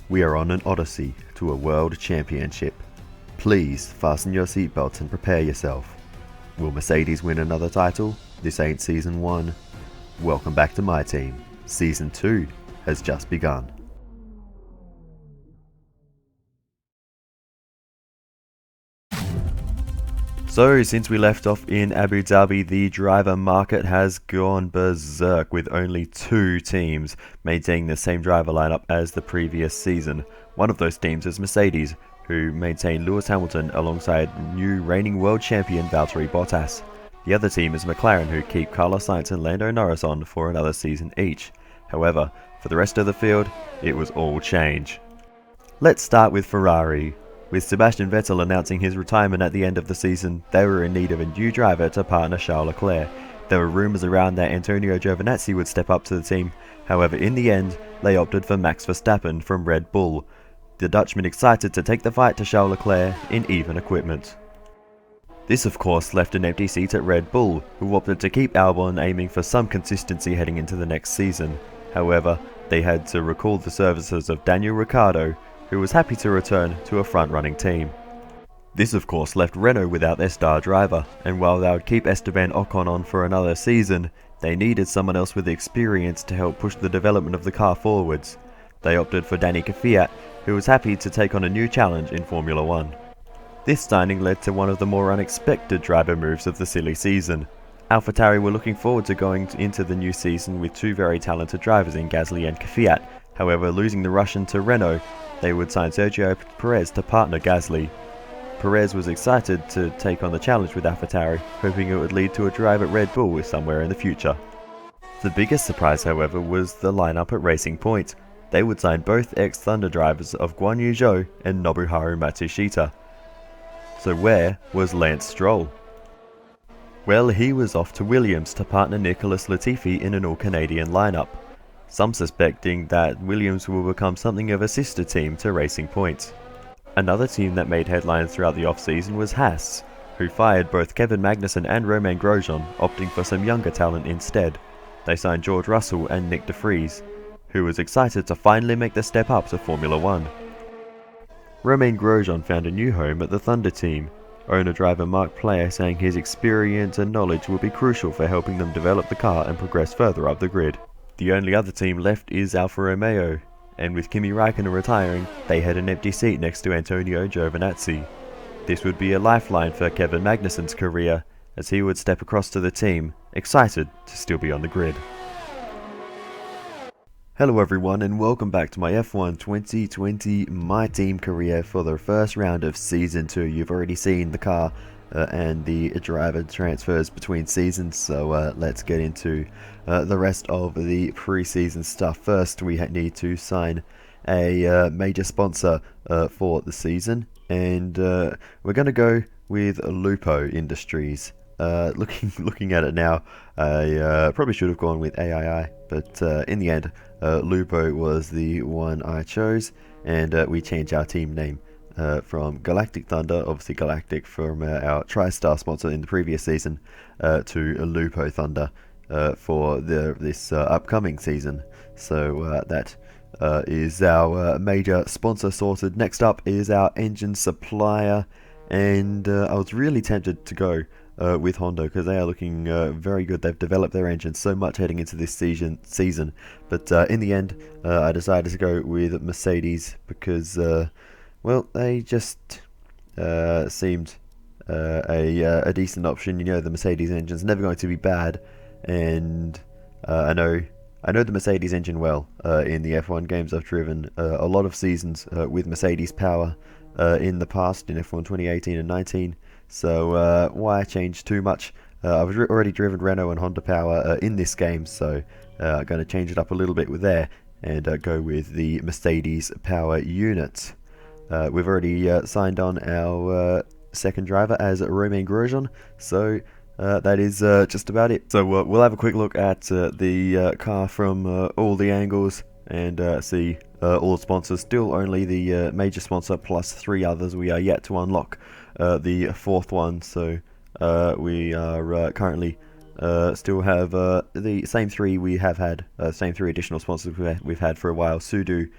We are on an odyssey to a world championship. Please fasten your seatbelts and prepare yourself. Will Mercedes win another title? This ain't season 1. Welcome back to my team. Season 2 has just begun. So, since we left off in Abu Dhabi, the driver market has gone berserk with only 2 teams maintaining the same driver lineup as the previous season. One of those teams is Mercedes, who maintain Lewis Hamilton alongside new reigning world champion Valtteri Bottas. The other team is McLaren, who keep Carlos Sainz and Lando Norris on for another season each. However, for the rest of the field, it was all change. Let's start with Ferrari. With Sebastian Vettel announcing his retirement at the end of the season, they were in need of a new driver to partner Charles Leclerc. There were rumours around that Antonio Giovinazzi would step up to the team. However, in the end, they opted for Max Verstappen from Red Bull. The Dutchman excited to take the fight to Charles Leclerc in even equipment. This of course left an empty seat at Red Bull, who opted to keep Albon, aiming for some consistency heading into the next season. However, they had to recall the services of Daniel Ricciardo, who was happy to return to a front-running team. This of course left Renault without their star driver, and while they would keep Esteban Ocon on for another season, they needed someone else with the experience to help push the development of the car forwards. They opted for Danny Kvyat, who was happy to take on a new challenge in Formula 1. This signing led to one of the more unexpected driver moves of the silly season. AlphaTauri were looking forward to going into the new season with 2 very talented drivers in Gasly and Kvyat. However, losing the Russian to Renault, they would sign Sergio Perez to partner Gasly. Perez was excited to take on the challenge with AlphaTauri, hoping it would lead to a drive at Red Bull somewhere in the future. The biggest surprise, however, was the lineup at Racing Point. They would sign both ex-Thunder drivers of Guan Yu Zhou and Nobuharu Matsushita. So where was Lance Stroll? Well, he was off to Williams to partner Nicholas Latifi in an all-Canadian lineup. Some suspecting that Williams will become something of a sister team to Racing Point. Another team that made headlines throughout the off-season was Haas, who fired both Kevin Magnussen and Romain Grosjean, opting for some younger talent instead. They signed George Russell and Nick de Vries, who was excited to finally make the step up to Formula 1. Romain Grosjean found a new home at the Thunder team, owner-driver Mark Player saying his experience and knowledge will be crucial for helping them develop the car and progress further up the grid. The only other team left is Alfa Romeo, and with Kimi Räikkönen retiring, they had an empty seat next to Antonio Giovinazzi. This would be a lifeline for Kevin Magnussen's career, as he would step across to the team, excited to still be on the grid. Hello everyone, and welcome back to my F1 2020 My Team career for the first round of Season 2. You've already seen the car and the driver transfers between seasons, so let's get into the rest of the pre-season stuff. First, we need to sign a major sponsor for the season, and we're going to go with Lupo Industries. Looking at it now, I probably should have gone with AII, but in the end, Lupo was the one I chose, and we changed our team name from Galactic Thunder, obviously Galactic from our TriStar sponsor in the previous season, to Lupo Thunder for this upcoming season. So that is our major sponsor sorted. Next up is our engine supplier, and I was really tempted to go with Honda because they are looking very good. They've developed their engine so much heading into this season, but in the end I decided to go with Mercedes because well, they just seemed a decent option. You know, the Mercedes engine's never going to be bad, and I know the Mercedes engine well. In the F1 games I've driven a lot of seasons with Mercedes power in the past, in F1 2018 and 19, so why change too much? I've already driven Renault and Honda power in this game, so I'm going to change it up a little bit with there and go with the Mercedes power unit. We've already signed on our second driver as Romain Grosjean, so that is just about it. So we'll have a quick look at the car from all the angles and see all the sponsors. Still only the major sponsor plus 3 others. We are yet to unlock the 4th one, so we are currently still have the same 3 we have had, same 3 additional sponsors we've had for a while: Sudo,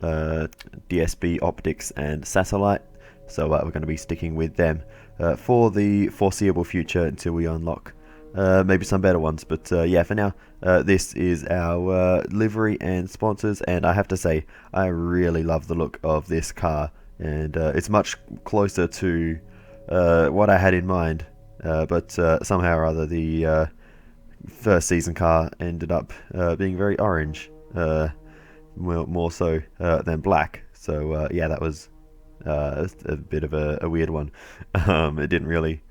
DSP optics and satellite, so we're going to be sticking with them for the foreseeable future until we unlock maybe some better ones. But yeah, for now, this is our livery and sponsors, and I have to say I really love the look of this car, and it's much closer to what I had in mind, but somehow or other the first season car ended up being very orange, more so than black. So yeah, that was a bit of a weird one. It didn't really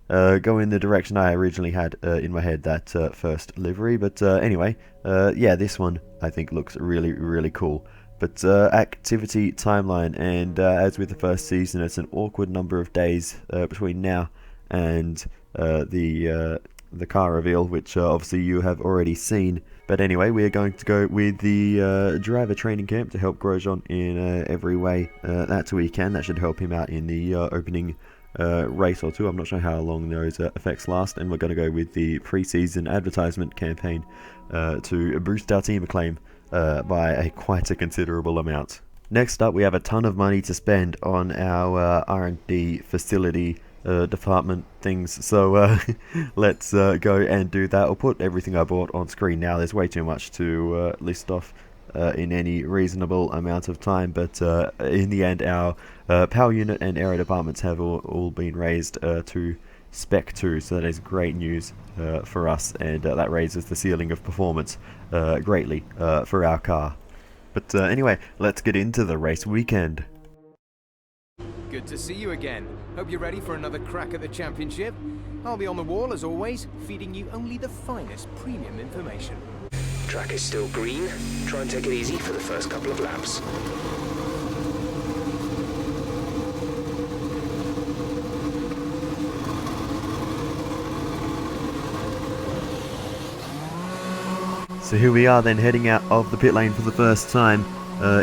go in the direction I originally had in my head, that first livery, but anyway, yeah, this one I think looks really cool. But activity timeline, and as with the first season, it's an awkward number of days between now and the car reveal, which obviously you have already seen. But anyway, we are going to go with the driver training camp to help Grosjean in every way that we can. That should help him out in the opening race or two. I'm not sure how long those effects last, and we're going to go with the pre-season advertisement campaign to boost our team acclaim by quite a considerable amount. Next up, we have a ton of money to spend on our R&D facility department things, so let's go and do that. I'll put everything I bought on screen now. There's way too much to list off in any reasonable amount of time, but in the end our power unit and aero departments have all been raised to Spec 2, so that is great news for us, and that raises the ceiling of performance greatly for our car. But anyway, let's get into the race weekend. Good to see you again. Hope you're ready for another crack at the championship. I'll be on the wall as always, feeding you only the finest premium information. Track is still green. Try and take it easy for the first couple of laps. So here we are then, heading out of the pit lane for the first time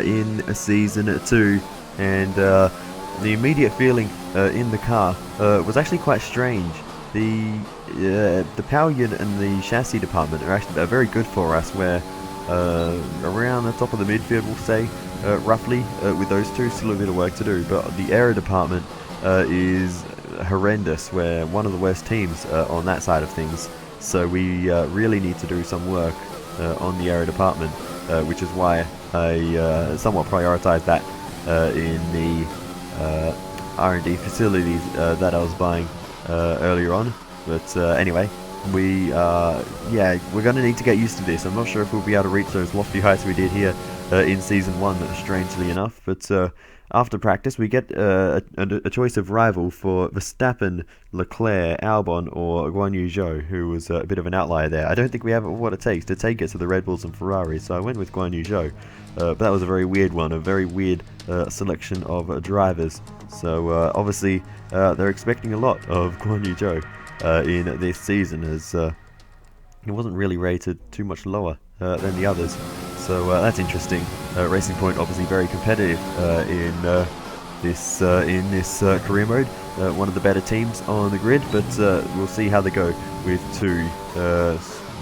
in season 2, and the immediate feeling in the car was actually quite strange. The power unit and the chassis department are actually very good for us. We're around the top of the midfield, we'll say, roughly, with those two. Still a bit of work to do, but the aero department is horrendous. We're one of the worst teams on that side of things, so we really need to do some work on the aero department, which is why I somewhat prioritized that in the R&D facilities that I was buying earlier on. But anyway, yeah, we're going to need to get used to this. I'm not sure if we'll be able to reach those lofty heights we did here in season 1, strangely enough. But after practice, we get a choice of rival for Verstappen, Leclerc, Albon, or Guan Yu Zhou, who was a bit of an outlier there. I don't think we have what it takes to take it to the Red Bulls and Ferraris, so I went with Guan Yu Zhou. But that was a very weird one, a very weird selection of drivers. So obviously they're expecting a lot of Guan Yu Zhou in this season, as he wasn't really rated too much lower than the others. So that's interesting. Racing Point obviously very competitive in this career mode. One of the better teams on the grid, but we'll see how they go with two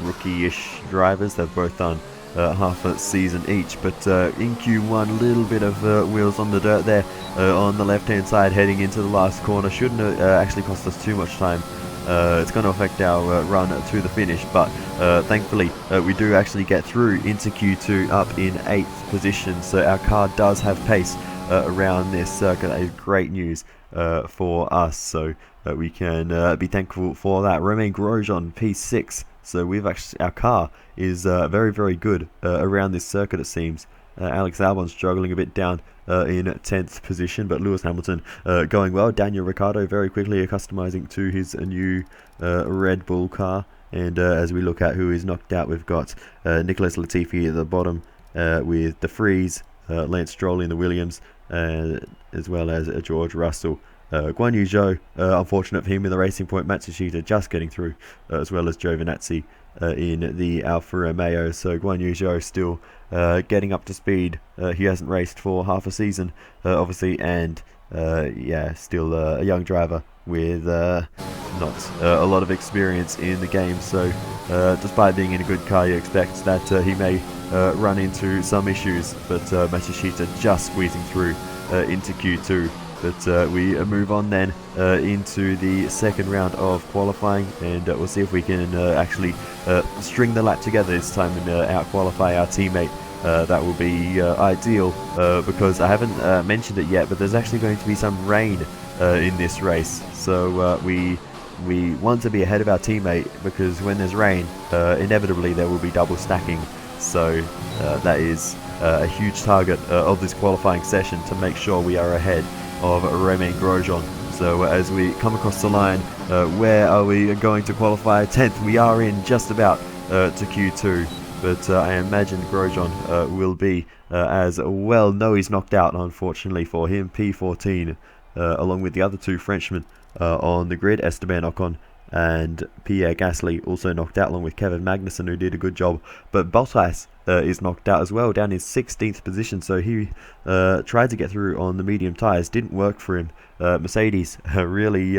rookie-ish drivers. They've both done half a season each, but in Q1, a little bit of wheels on the dirt there on the left-hand side heading into the last corner. Shouldn't actually cost us too much time. It's going to affect our run to the finish, but thankfully we do actually get through into Q2 up in 8th position, so our car does have pace around this circuit. That is great news for us, so we can be thankful for that. Romain Grosjean P6, so we've actually, our car is very good around this circuit, it seems. Alex Albon struggling a bit down in 10th position, but Lewis Hamilton going well. Daniel Ricciardo very quickly customizing to his new Red Bull car. And as we look at who is knocked out, we've got Nicholas Latifi at the bottom with De Vries, Lance Stroll in the Williams, as well as George Russell Guan Yu Zhou, unfortunate for him in the Racing Point, Matsushita just getting through, as well as Giovinazzi in the Alfa Romeo. So Guan Yu Zhou still getting up to speed. He hasn't raced for half a season, obviously, and still a young driver with not a lot of experience in the game. So despite being in a good car, you expect that he may run into some issues, but Matsushita just squeezing through into Q2. But we move on then into the second round of qualifying, and we'll see if we can actually string the lap together this time and out-qualify our teammate. That will be ideal, because I haven't mentioned it yet, but there's actually going to be some rain in this race. So we want to be ahead of our teammate, because when there's rain, inevitably there will be double stacking. So that is a huge target of this qualifying session, to make sure we are ahead of Romain Grosjean. So as we come across the line, where are we going to qualify? 10th. We are in just about to Q2, but I imagine Grosjean will be as well. No, he's knocked out, unfortunately for him. P14 along with the other two Frenchmen on the grid, Esteban Ocon and Pierre Gasly, also knocked out, along with Kevin Magnussen, who did a good job. But Bottas is knocked out as well, down in 16th position. So he tried to get through on the medium tyres, didn't work for him. Mercedes really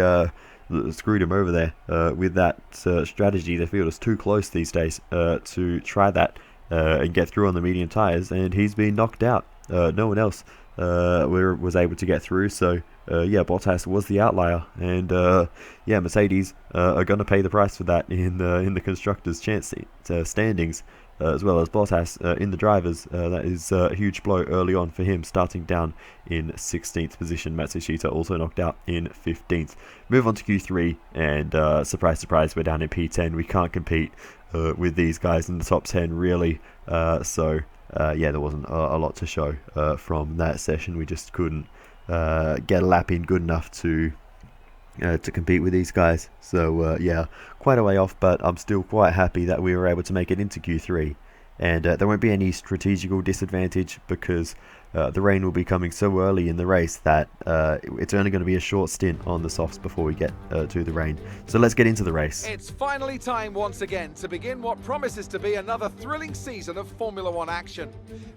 screwed him over there with that strategy. They feel it's too close these days to try that and get through on the medium tyres, and he's been knocked out. No one else was able to get through. So Bottas was the outlier, and Mercedes are going to pay the price for that in the constructors' standings, as well as Bottas in the drivers. That is a huge blow early on for him, starting down in 16th position. Matsushita also knocked out in 15th. Move on to Q3, and surprise, surprise, we're down in P10. We can't compete with these guys in the top 10, really. There wasn't a lot to show from that session. We just couldn't get a lap in good enough to compete with these guys. So quite a way off, but I'm still quite happy that we were able to make it into Q3, and there won't be any strategical disadvantage, because the rain will be coming so early in the race that it's only going to be a short stint on the softs before we get to the rain. So let's get into the race. It's finally time once again to begin what promises to be another thrilling season of Formula One action.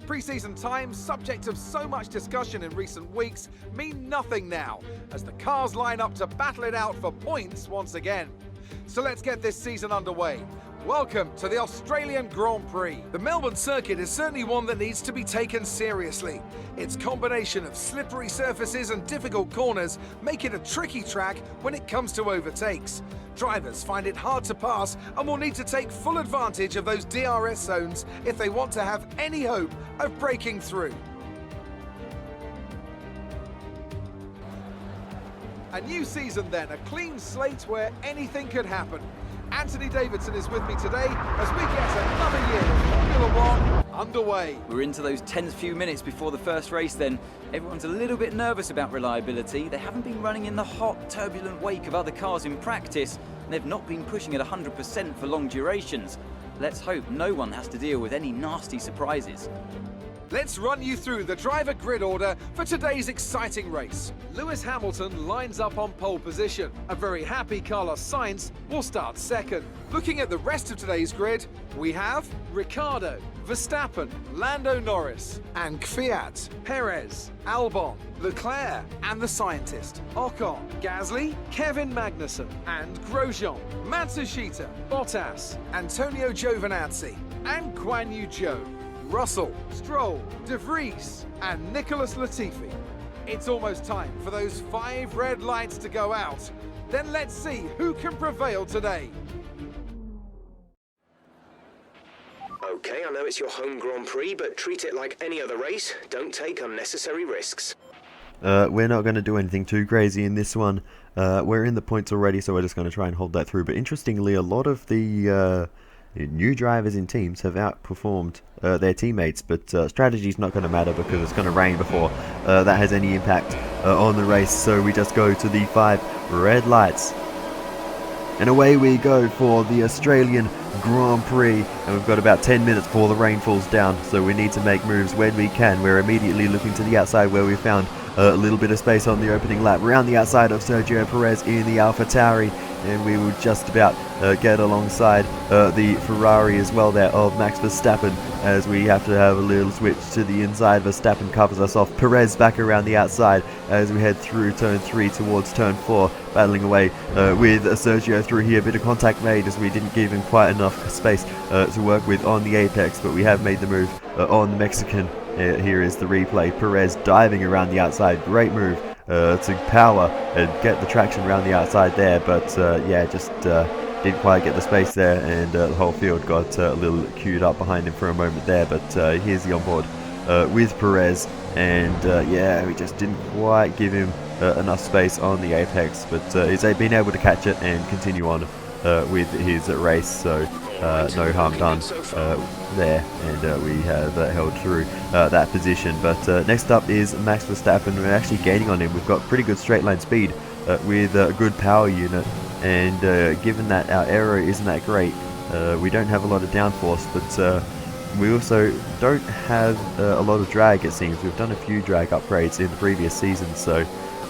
Pre-season times, subject of so much discussion in recent weeks, mean nothing now, as the cars line up to battle it out for points once again. So let's get this season underway. Welcome to the Australian Grand Prix. The Melbourne circuit is certainly one that needs to be taken seriously. Its combination of slippery surfaces and difficult corners make it a tricky track when it comes to overtakes. Drivers find it hard to pass and will need to take full advantage of those DRS zones if they want to have any hope of breaking through. A new season then, a clean slate where anything could happen. Anthony Davidson is with me today as we get another year of Formula One underway. We're into those tense few minutes before the first race then. Everyone's a little bit nervous about reliability. They haven't been running in the hot, turbulent wake of other cars in practice, and they've not been pushing at 100% for long durations. Let's hope no one has to deal with any nasty surprises. Let's run you through the driver grid order for today's exciting race. Lewis Hamilton lines up on pole position. A very happy Carlos Sainz will start second. Looking at the rest of today's grid, we have Ricciardo, Verstappen, Lando Norris, and Kvyat, Perez, Albon, Leclerc, and the scientist, Ocon, Gasly, Kevin Magnussen, and Grosjean, Matsushita, Bottas, Antonio Giovinazzi, and Guan Yu Zhou, Russell, Stroll, De Vries, and Nicholas Latifi. It's almost time for those 5 red lights to go out. Then let's see who can prevail today. Okay, I know it's your home Grand Prix, but treat it like any other race. Don't take unnecessary risks. We're not going to do anything too crazy in this one. We're in the points already, so we're just going to try and hold that through. But interestingly, a lot of the new drivers in teams have outperformed their teammates, but strategy's not going to matter because it's going to rain before that has any impact on the race. So we just go to the 5 red lights, and away we go for the Australian Grand Prix. And we've got about 10 minutes before the rain falls down, so we need to make moves when we can. We're immediately looking to the outside where we found a little bit of space on the opening lap around the outside of Sergio Perez in the Alfa Tauri, and we will just about get alongside the Ferrari as well there of Max Verstappen, as we have to have a little switch to the inside. Verstappen covers us off. Perez back around the outside as we head through turn 3 towards turn 4, battling away with Sergio through here. A bit of contact made as we didn't give him quite enough space to work with on the apex, but we have made the move on the Mexican. Here is the replay. Perez diving around the outside. Great move to power and get the traction around the outside there, but yeah, just didn't quite get the space there, and the whole field got a little queued up behind him for a moment there. But here's the onboard with Perez, and yeah, we just didn't quite give him enough space on the apex, but he's been able to catch it and continue on with his race, so no harm done there, and we have held through that position. But next up is Max Verstappen. We're actually gaining on him. We've got pretty good straight line speed with a good power unit, and given that our aero isn't that great, we don't have a lot of downforce, but we also don't have a lot of drag, it seems. We've done a few drag upgrades in the previous season, so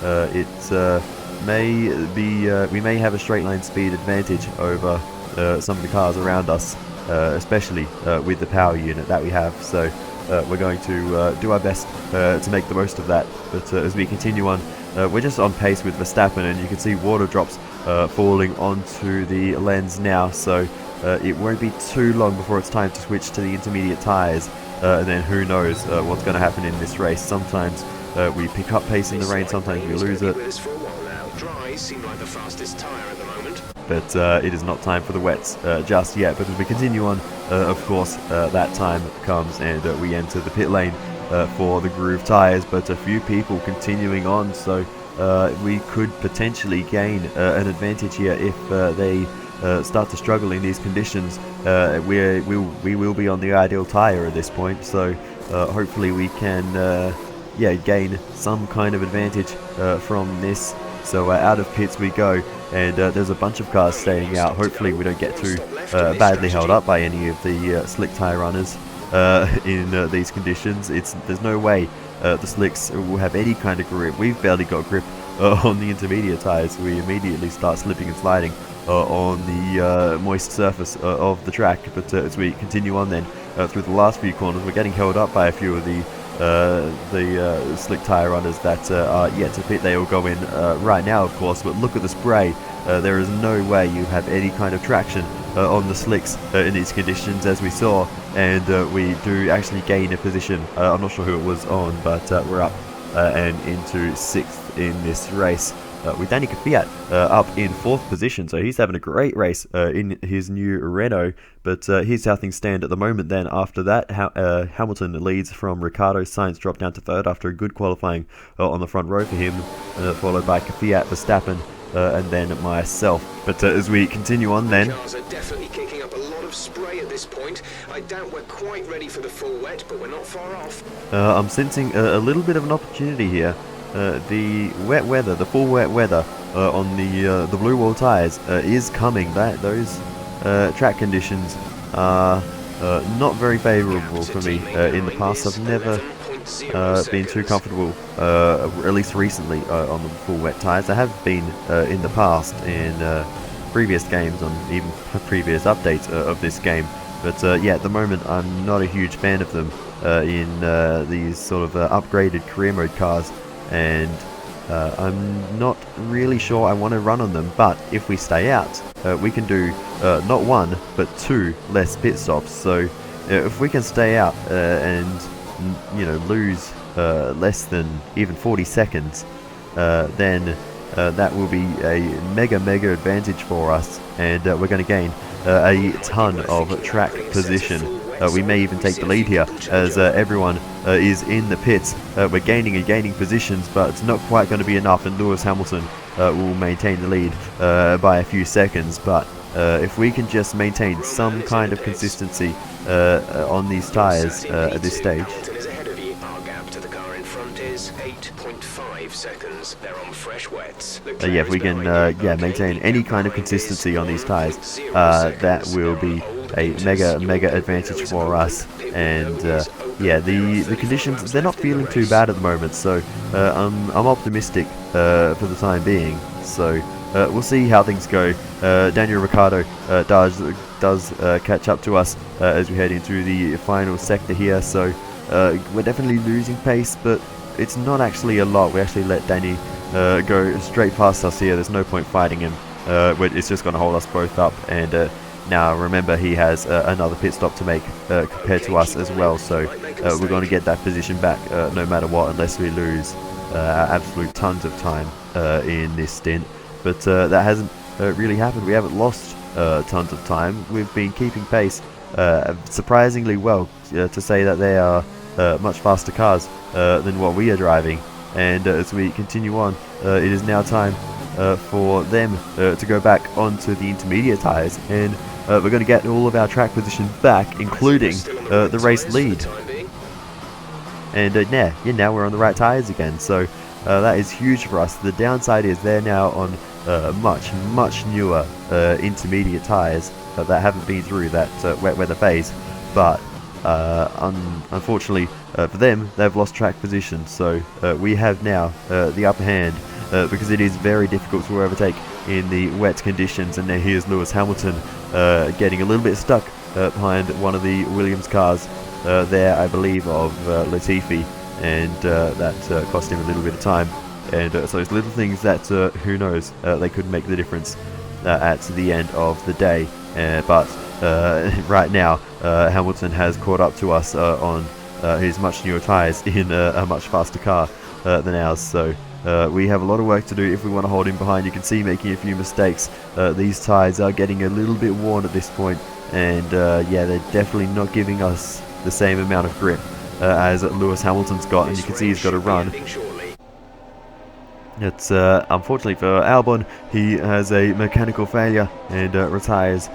it may be we may have a straight line speed advantage over some of the cars around us, especially with the power unit that we have. So we're going to do our best to make the most of that. But as we continue on, we're just on pace with Verstappen, and you can see water drops falling onto the lens now. So it won't be too long before it's time to switch to the intermediate tyres, and then who knows what's going to happen in this race. Sometimes we pick up pace in the rain, sometimes we lose it. But it is not time for the wets just yet. But as we continue on, of course, that time comes, and we enter the pit lane for the groove tyres. But a few people continuing on, so we could potentially gain an advantage here if they start to struggle in these conditions. We will be on the ideal tyre at this point, so hopefully we can yeah, gain some kind of advantage from this. So out of pits we go, and there's a bunch of cars staying out. Hopefully we don't get too badly held up by any of the slick tyre runners in these conditions. There's no way the slicks will have any kind of grip. We've barely got grip on the intermediate tyres. We immediately start slipping and sliding on the moist surface of the track. But as we continue on then through the last few corners, we're getting held up by a few of the slick tyre runners that are yet to pit. They all go in right now, of course, but look at the spray. There is no way you have any kind of traction on the slicks in these conditions, as we saw, and we do actually gain a position. I'm not sure who it was on, but we're up and into 6th in this race. With Danny Kvyat up in 4th position, so he's having a great race in his new Renault. But here's how things stand at the moment then. After that, Hamilton leads from Ricardo. Sainz dropped down to 3rd after a good qualifying on the front row for him, followed by Kvyat, Verstappen, and then myself. But as we continue on then... Cars are definitely kicking up a lot of spray at this point. I doubt we're quite ready for the full wet, but we're not far off. I'm sensing a little bit of an opportunity here. The wet weather, the full wet weather on the blue wall tyres is coming. Those track conditions are not very favourable for me. In the past, I've never been too comfortable, at least recently, on the full wet tyres. I have been in the past in previous games, on even previous updates of this game. But yeah, at the moment, I'm not a huge fan of them in these sort of upgraded career mode cars. And I'm not really sure I want to run on them, but if we stay out, we can do not 1 but 2 less pit stops. So if we can stay out and lose less than even 40 seconds, then that will be a mega advantage for us, and we're going to gain a ton of track position. We may even take the lead here, as everyone is in the pits. We're gaining positions, but it's not quite going to be enough, and Lewis Hamilton will maintain the lead by a few seconds. But if we can just maintain some kind of consistency on these tyres at this stage. Yeah, if we can maintain any kind of consistency on these tyres, that will be a mega advantage for us, and yeah, the conditions, they're not feeling too bad at the moment, so I'm optimistic for the time being. So we'll see how things go. Daniel Ricciardo does catch up to us as we head into the final sector here, so we're definitely losing pace, but it's not actually a lot. We actually let Danny go straight past us here. There's no point fighting him. It's just going to hold us both up, and now remember he has another pit stop to make compared to us as well, so we're going to get that position back no matter what, unless we lose absolute tons of time in this stint. But that hasn't really happened. We haven't lost tons of time. We've been keeping pace surprisingly well, to say that they are much faster cars than what we are driving. And as we continue on, it is now time for them to go back onto the intermediate tyres, and we're going to get all of our track position back, including the race lead. And now we're on the right tyres again, so that is huge for us. The downside is they're now on much newer intermediate tyres that haven't been through that wet weather phase, but unfortunately for them, they've lost track position, so we have now the upper hand, because it is very difficult to overtake in the wet conditions. And now here's Lewis Hamilton getting a little bit stuck behind one of the Williams cars there, I believe, of Latifi, and that cost him a little bit of time. And so it's little things that, who knows, they could make the difference at the end of the day. But right now, Hamilton has caught up to us on his much newer tyres in a much faster car than ours. So we have a lot of work to do if we want to hold him behind. You can see making a few mistakes. These tyres are getting a little bit worn at this point, and yeah, they're definitely not giving us the same amount of grip as Lewis Hamilton's got, and you can see he's got to run. It's unfortunately for Albon, he has a mechanical failure and retires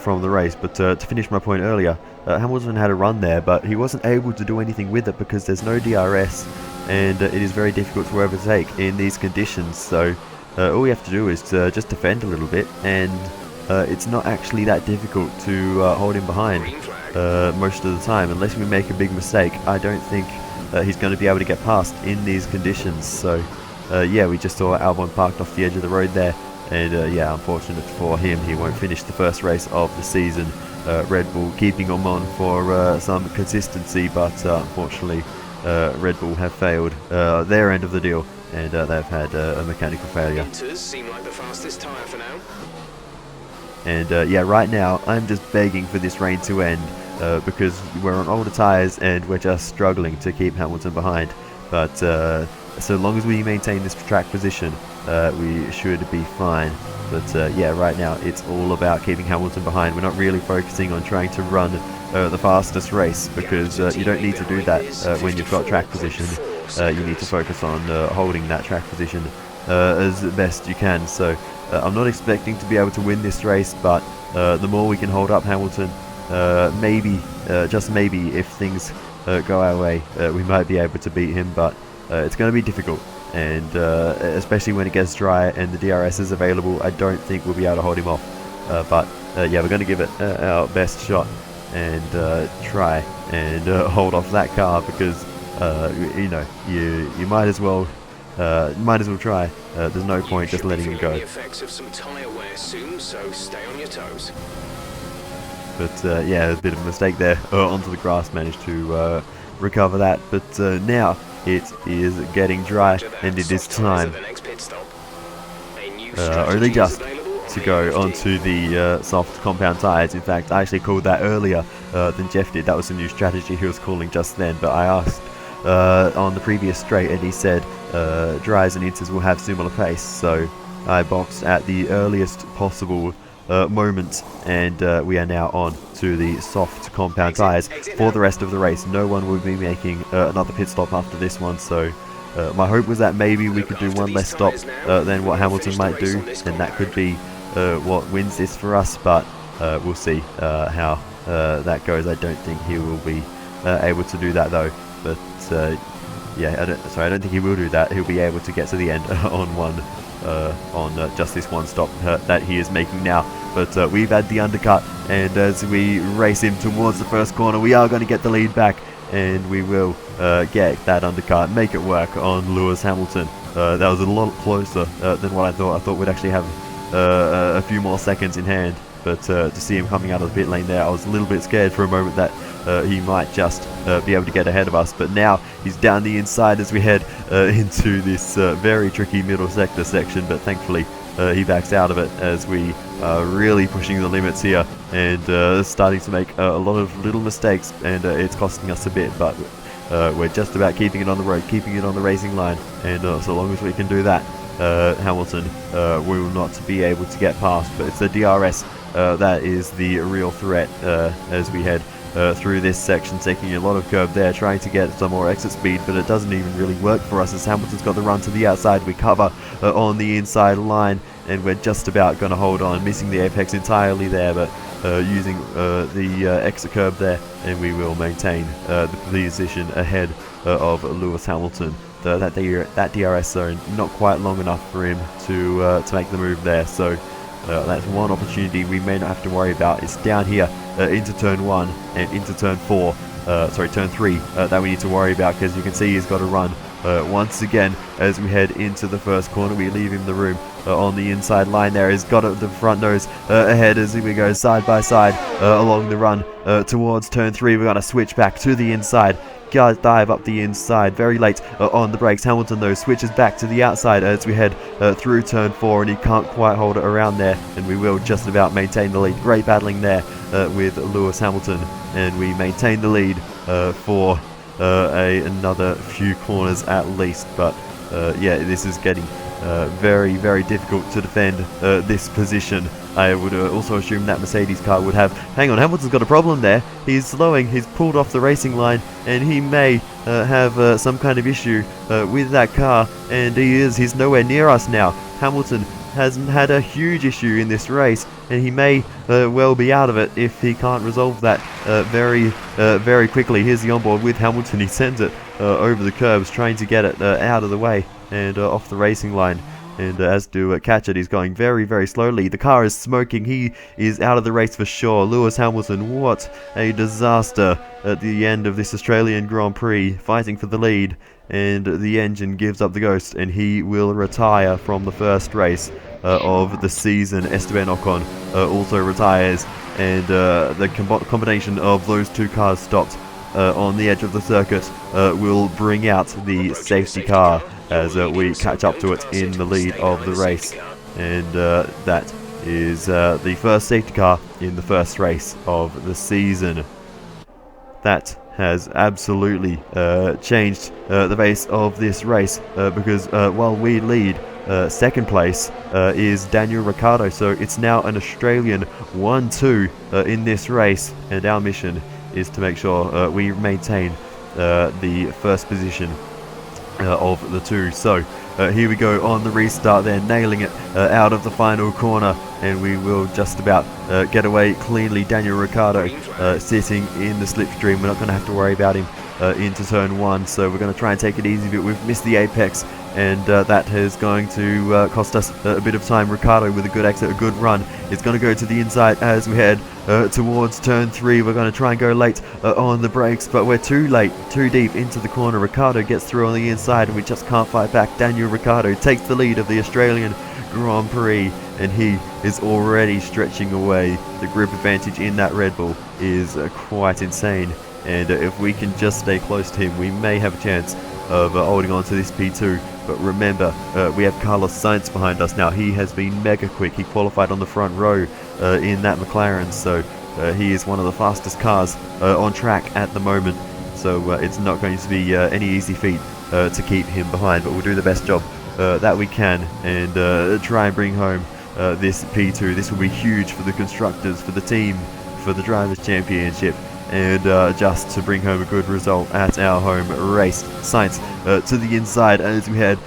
from the race. But to finish my point earlier, Hamilton had a run there, but he wasn't able to do anything with it because there's no DRS, and it is very difficult to overtake in these conditions. So all we have to do is just defend a little bit, and it's not actually that difficult to hold him behind most of the time. Unless we make a big mistake, I don't think he's going to be able to get past in these conditions. So yeah, we just saw Albon parked off the edge of the road there, and yeah, unfortunate for him, he won't finish the first race of the season. Red Bull keeping him on for some consistency, but unfortunately Red Bull have failed their end of the deal, and they've had a mechanical failure. Seem like the fastest tyre for now. And yeah, right now I'm just begging for this rain to end, because we're on older tyres and we're just struggling to keep Hamilton behind. But so long as we maintain this track position, we should be fine. But yeah, right now it's all about keeping Hamilton behind. We're not really focusing on trying to run the fastest race, because you don't need to do that when you've got track position. You need to focus on holding that track position as best you can. So I'm not expecting to be able to win this race, but the more we can hold up Hamilton, maybe, just maybe, if things go our way, we might be able to beat him. But it's going to be difficult, and especially when it gets dry and the DRS is available, I don't think we'll be able to hold him off. But yeah, we're going to give it our best shot and try and hold off that car, because you know, you might as well try. There's no point just letting him go. The effects of some tyre wear soon, so stay on your toes. But yeah, a bit of a mistake there. Onto the grass, managed to recover that. But now it is getting dry, and it is time only just to go onto the soft compound tyres. In fact, I actually called that earlier than Jeff did. That was a new strategy he was calling just then, but I asked on the previous straight, and he said dries and inters will have similar pace. So I boxed at the earliest possible moment, and we are now on to the soft compound tyres for the rest of the race. No one will be making another pit stop after this one, so my hope was that maybe we could do one less stop than what Hamilton might do, and that could be what wins this for us. But we'll see how that goes. I don't think he will be able to do that though, but yeah, I don't think he will do that. He'll be able to get to the end on just this one stop that he is making now. But we've had the undercut, and as we race him towards the first corner, we are going to get the lead back, and we will get that undercut, make it work on Lewis Hamilton. That was a lot closer than what I thought. I thought we'd actually have a few more seconds in hand, but to see him coming out of the pit lane there, I was a little bit scared for a moment that he might just be able to get ahead of us. But now he's down the inside as we head into this very tricky middle sector section, but thankfully he backs out of it as we are really pushing the limits here and starting to make a lot of little mistakes, and it's costing us a bit, but we're just about keeping it on the road, keeping it on the racing line, and so long as we can do that, Hamilton will not be able to get past. But it's the DRS that is the real threat as we head through this section, taking a lot of curb there, trying to get some more exit speed, but it doesn't even really work for us as Hamilton's got the run to the outside. We cover on the inside line, and we're just about going to hold on, missing the apex entirely there, but using the exit curb there, and we will maintain the position ahead of Lewis Hamilton. That DRS zone not quite long enough for him to make the move there, so that's one opportunity we may not have to worry about. It's down here into turn 1 and into turn 4, turn 3 that we need to worry about, because you can see he's got to run once again as we head into the first corner. We leave him the room on the inside line there. He's got the front nose ahead as we go side by side along the run towards turn 3. We're going to switch back to the inside, dive up the inside very late on the brakes. Hamilton though switches back to the outside as we head through turn 4, and he can't quite hold it around there, and we will just about maintain the lead. Great battling there with Lewis Hamilton, and we maintain the lead for another few corners at least. But yeah, this is getting very, very difficult to defend this position. I would also assume that Mercedes car would have... Hang on, Hamilton's got a problem there. He's slowing, he's pulled off the racing line, and he may have some kind of issue with that car, and he's nowhere near us now. Hamilton has had a huge issue in this race, and he may well be out of it if he can't resolve that very quickly. Here's the onboard with Hamilton. He sends it over the curbs, trying to get it out of the way and off the racing line. And as to catch it, he's going very, very slowly. The car is smoking. He is out of the race for sure. Lewis Hamilton, what a disaster at the end of this Australian Grand Prix, fighting for the lead. And the engine gives up the ghost, and he will retire from the first race of the season. Esteban Ocon also retires, and the combination of those two cars stopped on the edge of the circuit will bring out the safety car as we catch up to it in the lead of the race. And that is the first safety car in the first race of the season. That has absolutely changed the pace of this race because while we lead, second place is Daniel Ricciardo, so it's now an Australian 1-2 in this race, and our mission is to make sure we maintain the first position of the two. So here we go on the restart there, nailing it out of the final corner, and we will just about get away cleanly. Daniel Ricciardo sitting in the slipstream. We're not going to have to worry about him into turn 1, so we're going to try and take it easy, but we've missed the apex, and that is going to cost us a bit of time. Ricciardo with a good exit, a good run. It's going to go to the inside as we head towards turn 3. We're going to try and go late on the brakes, but we're too late, too deep into the corner. Ricciardo gets through on the inside, and we just can't fight back. Daniel Ricciardo takes the lead of the Australian Grand Prix, and he is already stretching away. The grip advantage in that Red Bull is quite insane, and if we can just stay close to him, we may have a chance of holding on to this P2. But remember, we have Carlos Sainz behind us now. He has been mega quick. He qualified on the front row in that McLaren, so he is one of the fastest cars on track at the moment. So it's not going to be any easy feat to keep him behind, but we'll do the best job that we can and try and bring home this P2. This will be huge for the constructors, for the team, for the Drivers' Championship, and just to bring home a good result at our home race. Sainz to the inside as we head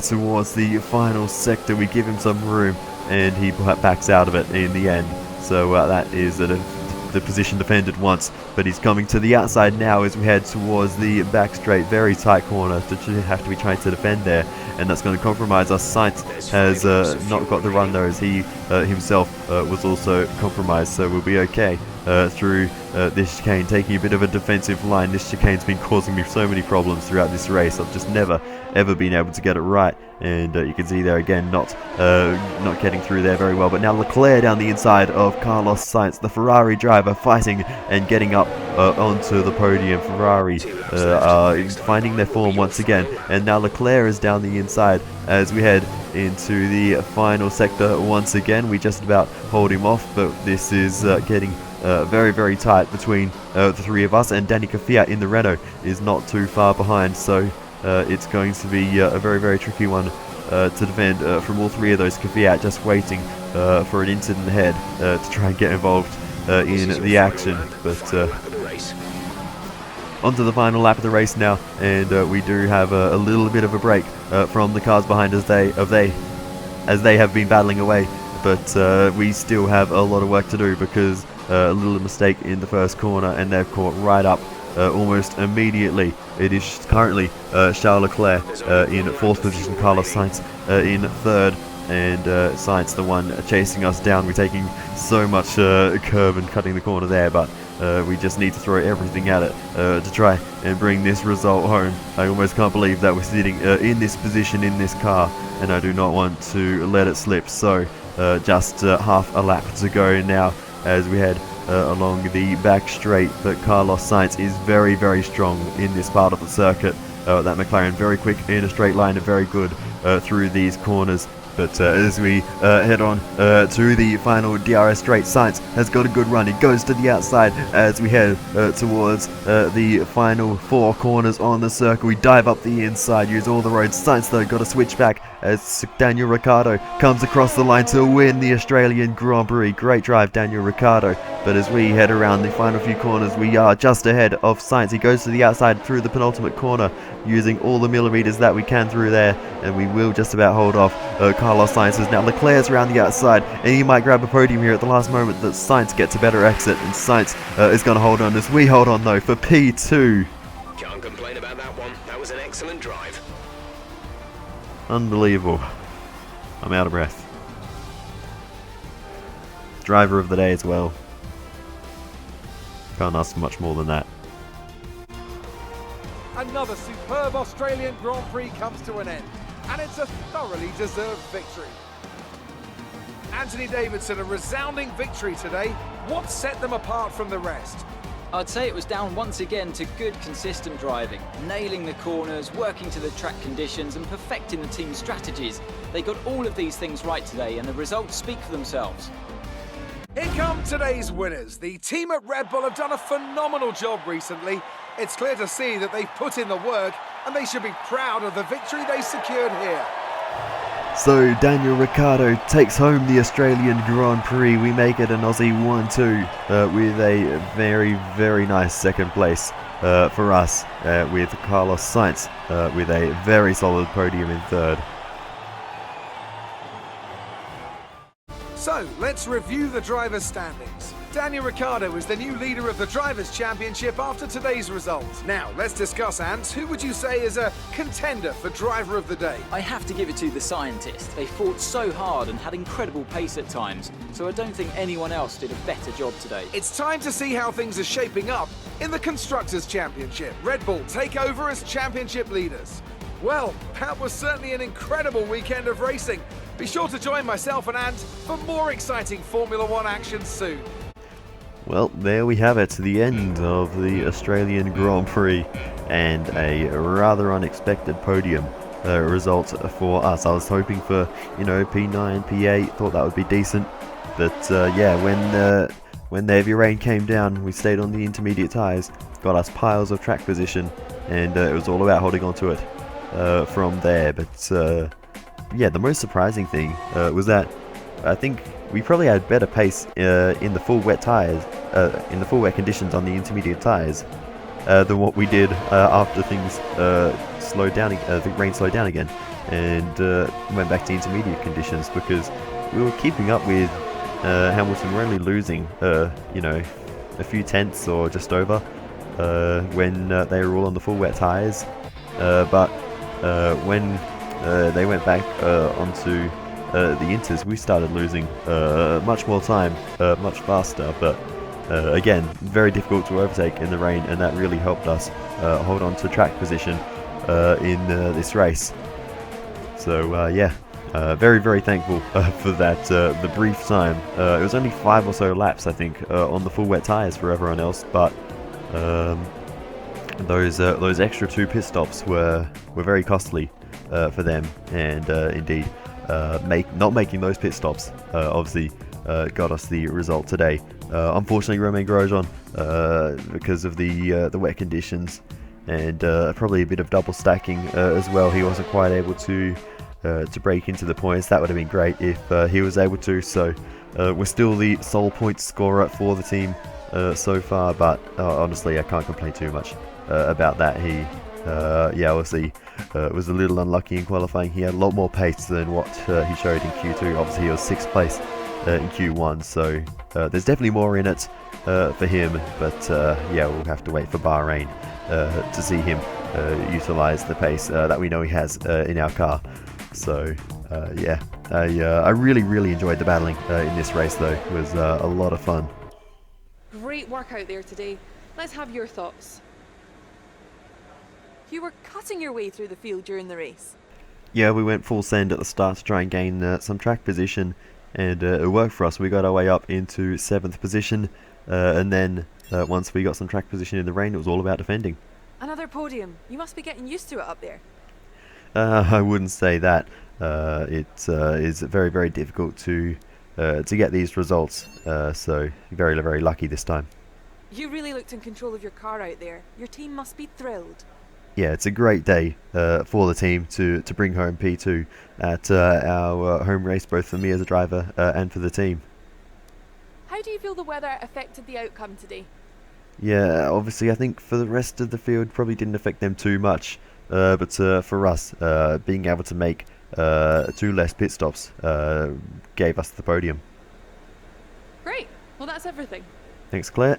towards the final sector. We give him some room, and he backs out of it in the end. So that is the position defended once, but he's coming to the outside now as we head towards the back straight. Very tight corner to have to be trying to defend there, and that's going to compromise us. Sainz has not got the run though, as he himself was also compromised, so we'll be okay through this chicane, taking a bit of a defensive line. This chicane's been causing me so many problems throughout this race. I've just never ever been able to get it right, and you can see there again not getting through there very well. But now Leclerc down the inside of Carlos Sainz, the Ferrari driver, fighting and getting up onto the podium. Ferrari finding their form once again, and now Leclerc is down the inside as we head into the final sector once again. We just about hold him off, but this is getting very, very tight between the three of us, and Danny Kvyat in the Renault is not too far behind, so it's going to be a very, very tricky one to defend from all three of those. Kvyat just waiting for an incident ahead to try and get involved in the action, but onto the final lap of the race now, and we do have a little bit of a break from the cars behind us as they have been battling away, but we still have a lot of work to do because a little mistake in the first corner and they've caught right up almost immediately. It is currently Charles Leclerc in 4th position, Carlos Sainz in 3rd, and Sainz the one chasing us down. We're taking so much curb and cutting the corner there, but we just need to throw everything at it to try and bring this result home. I almost can't believe that we're sitting in this position in this car, and I do not want to let it slip. So just half a lap to go now as we head along the back straight, but Carlos Sainz is very, very strong in this part of the circuit. That McLaren very quick in a straight line and very good through these corners. But as we head on to the final DRS straight, Sainz has got a good run. He goes to the outside as we head towards the final 4 corners on the circuit. We dive up the inside, use all the roads. Sainz though got to switch back as Daniel Ricciardo comes across the line to win the Australian Grand Prix. Great drive, Daniel Ricciardo. But as we head around the final few corners, we are just ahead of Sainz. He goes to the outside through the penultimate corner, using all the millimeters that we can through there, and we will just about hold off Carlos Sainz. Now Leclerc's around the outside, and he might grab a podium here at the last moment that Sainz gets a better exit, and Sainz is going to hold on as we hold on though for P2. Can't complain about that one. That was an excellent drive. Unbelievable. I'm out of breath. Driver of the day as well. Can't ask for much more than that. Another superb Australian Grand Prix comes to an end, and it's a thoroughly deserved victory. Anthony Davidson, a resounding victory today. What set them apart from the rest? I'd say it was down once again to good, consistent driving, nailing the corners, working to the track conditions and perfecting the team's strategies. They got all of these things right today, and the results speak for themselves. Here come today's winners. The team at Red Bull have done a phenomenal job recently. It's clear to see that they've put in the work, and they should be proud of the victory they secured here. So Daniel Ricciardo takes home the Australian Grand Prix. We make it an Aussie 1-2 with a very, very nice second place for us, with Carlos Sainz with a very solid podium in 3rd. So, let's review the drivers' standings. Daniel Ricciardo is the new leader of the Drivers' Championship after today's results. Now, let's discuss, Ant. Who would you say is a contender for Driver of the Day? I have to give it to the scientists. They fought so hard and had incredible pace at times, so I don't think anyone else did a better job today. It's time to see how things are shaping up in the Constructors' Championship. Red Bull take over as championship leaders. Well, that was certainly an incredible weekend of racing. Be sure to join myself and Ant for more exciting Formula One action soon. Well, there we have it, the end of the Australian Grand Prix, and a rather unexpected podium result for us. I was hoping for, P9, P8, thought that would be decent, but yeah, when the heavy rain came down, we stayed on the intermediate tyres, got us piles of track position, and it was all about holding on to it from there. But yeah, the most surprising thing was that I think we probably had better pace in the full wet tyres, in the full wet conditions on the intermediate tyres, than what we did after things slowed down. The rain slowed down again, and went back to intermediate conditions, because we were keeping up with Hamilton. We're only losing, a few tenths or just over when they were all on the full wet tyres. But when they went back onto the inters, we started losing much more time, much faster. But again, very difficult to overtake in the rain, and that really helped us hold on to track position in this race. So yeah, very, very thankful for that, the brief time. It was only 5 or so laps, I think, on the full wet tyres for everyone else, but those extra 2 pit stops were very costly for them, and indeed, not making those pit stops obviously got us the result today. Unfortunately, Romain Grosjean, because of the wet conditions and probably a bit of double stacking as well, he wasn't quite able to break into the points. That would have been great if he was able to. So we're still the sole point scorer for the team so far, but honestly, I can't complain too much about that. He yeah, obviously was a little unlucky in qualifying. He had a lot more pace than what he showed in Q2. Obviously, he was 6th place in Q1, so there's definitely more in it for him, but yeah, we'll have to wait for Bahrain to see him utilize the pace that we know he has in our car. So yeah, I really enjoyed the battling in this race, though. It was a lot of fun. Great work out there today. Let's have your thoughts. You were cutting your way through the field during the race. Yeah, we went full send at the start to try and gain some track position, and it worked for us. We got our way up into 7th position, and then once we got some track position in the rain, it was all about defending. Another podium. You must be getting used to it up there. I wouldn't say that. It is very difficult to get these results, so very lucky this time. You really looked in control of your car out there. Your team must be thrilled. Yeah, it's a great day for the team to bring home P2 at our home race, both for me as a driver and for the team. How do you feel the weather affected the outcome today? Yeah, obviously I think for the rest of the field probably didn't affect them too much, but for us, being able to make 2 less pit stops gave us the podium. Great. Well, that's everything. Thanks, Claire.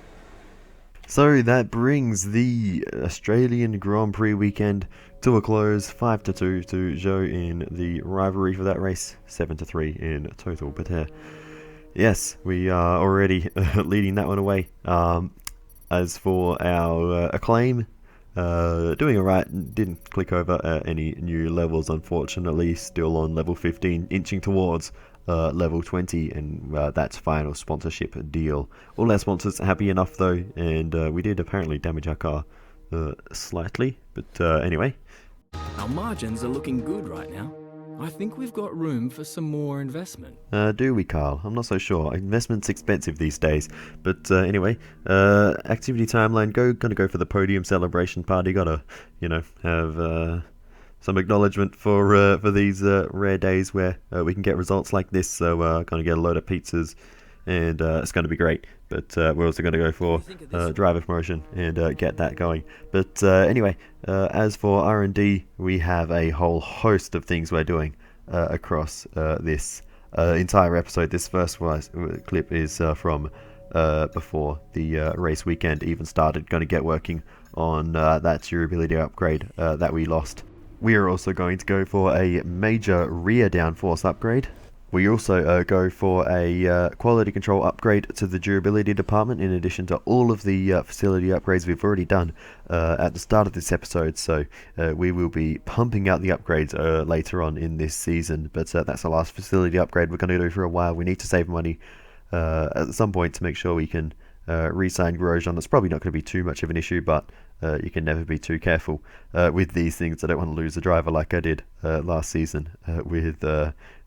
So that brings the Australian Grand Prix weekend to a close. 5-2 to Joe in the rivalry for that race, 7-3 in total. But yes, we are already leading that one away. As for our acclaim, doing alright. Didn't click over any new levels, unfortunately. Still on level 15, inching towards level 20, and that's final sponsorship deal. All our sponsors are happy enough though, and we did apparently damage our car slightly, but anyway. Our margins are looking good right now. I think we've got room for some more investment. Do we, Carl? I'm not so sure. Investment's expensive these days. But anyway, activity timeline. Gonna go for the podium celebration party. Gotta, have some acknowledgement for these rare days where we can get results like this. So gonna get a load of pizzas, and it's gonna be great. But we're also gonna go for driver promotion and get that going. But anyway, as for R&D, we have a whole host of things we're doing across this entire episode. This first clip is from before the race weekend even started. Going to get working on that durability upgrade that we lost. We are also going to go for a major rear downforce upgrade. We also go for a quality control upgrade to the durability department, in addition to all of the facility upgrades we've already done at the start of this episode. So we will be pumping out the upgrades later on in this season, but that's the last facility upgrade we're going to do for a while. We need to save money at some point to make sure we can re-sign Grosjean. That's probably not going to be too much of an issue, but you can never be too careful with these things. I don't want to lose a driver like I did last season with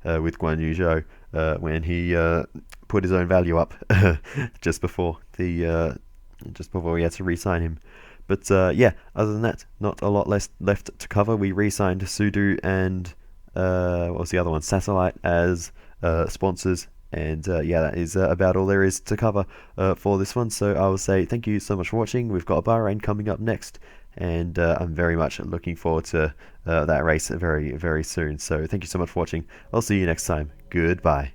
Guan Yu Zhou when he put his own value up just before we had to re-sign him. But yeah, other than that, not a lot left to cover. We re-signed Sudo and what was the other one? Satellite as sponsors. And yeah, that is about all there is to cover for this one. So I will say thank you so much for watching. We've got Bahrain coming up next, and I'm very much looking forward to that race very, very soon. So thank you so much for watching. I'll see you next time. Goodbye.